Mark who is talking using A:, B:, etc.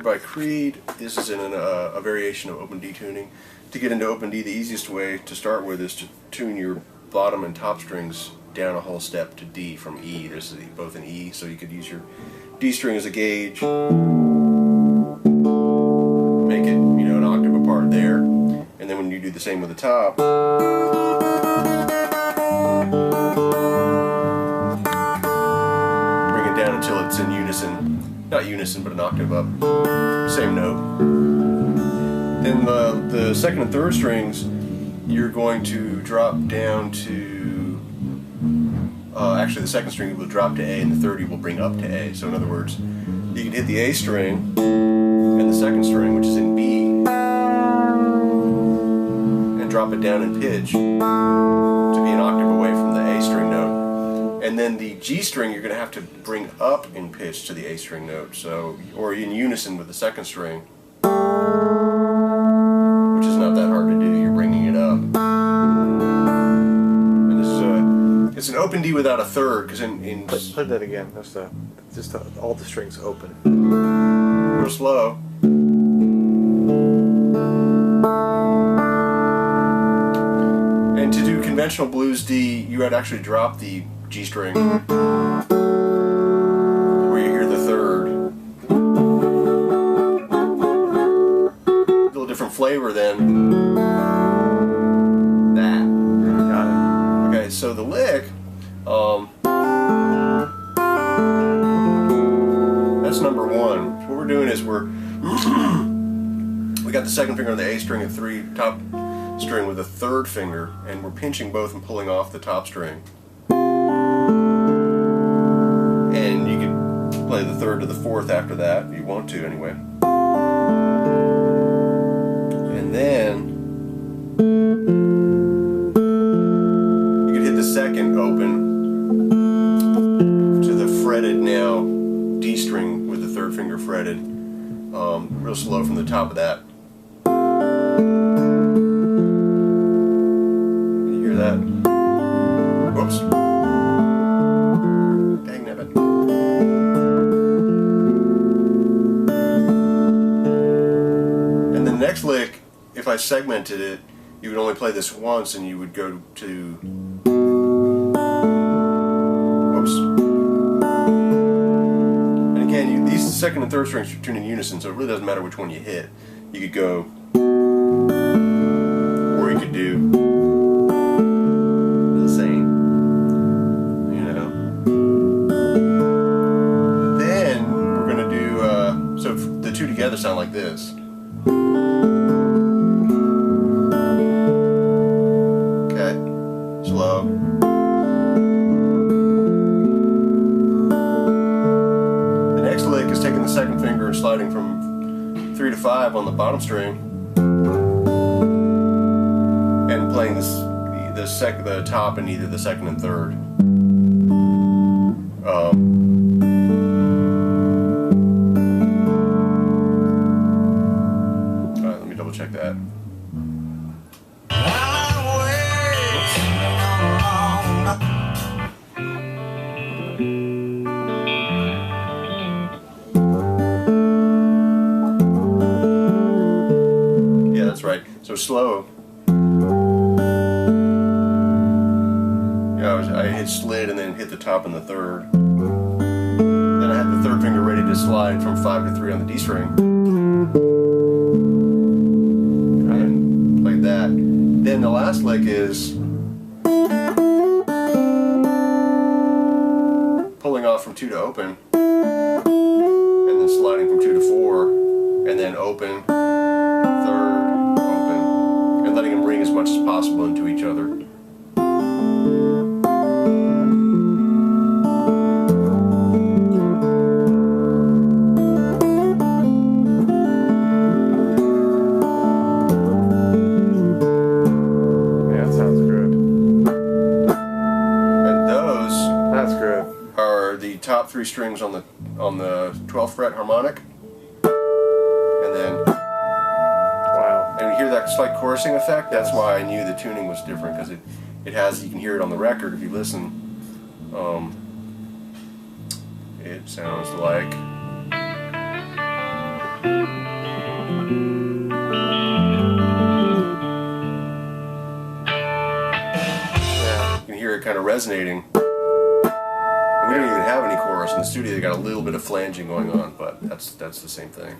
A: By Creed, this is in a variation of open D tuning. To get into open D, the easiest way to start with is to tune your bottom and top strings down a whole step to D from E. This is both an E, so you could use your D string as a gauge, make it, an octave apart there, and then when you do the same with the top, bring it down until it's in unison. Not unison, but an octave up. Same note. Then the second and third strings, you're going to drop down to... actually, the second string will drop to A, and the third you will bring up to A. So in other words, you can hit the A string and the second string, which is in B, and drop it down in pitch to be an octave away from the A string note. And then the G string you're going to have to bring up in pitch to the A string note, or in unison with the second string, which is not that hard to do. You're bringing it up. And this is it's an open D without a third, because in
B: play that again. That's just all the strings open.
A: Real slow. And to do conventional blues D, you would actually drop the G string where you hear the third. A little different flavor than that.
B: Got it.
A: Okay, so the lick, that's number one. So what we're doing is we got the second finger on the A string and top string with the third finger, and we're pinching both and pulling off the top string. And you can play the third to the fourth after that, if you want to anyway. And then you can hit the second open to the fretted now D string with the third finger fretted, real slow from the top of that. You hear that? Whoops. Next lick, if I segmented it, you would only play this once, and you would go to, whoops. And again, these second and third strings tune in unison, so it really doesn't matter which one you hit. You could go, or you could do the same, Then we're going to do, so the two together sound like this. Slow. The next lick is taking the second finger and sliding from 3 to 5 on the bottom string and playing the top in either the second and third. Alright, let me double check that. Right, so slow. I hit slid and then hit the top and the third. Then I had the third finger ready to slide from 5 to 3 on the D string. And played that. Then the last lick is pulling off from 2 to open, and then sliding from 2 to 4, and then open, third, and letting them ring as much as possible into each other.
B: Yeah, that sounds good.
A: And those are the top 3 strings on the 12th fret harmonic. And then and you hear that slight chorusing effect? That's why I knew the tuning was different, because it has, you can hear it on the record if you listen. It sounds like You can hear it kind of resonating. We don't even have any chorus in the studio. They got a little bit of flanging going on, but that's the same thing.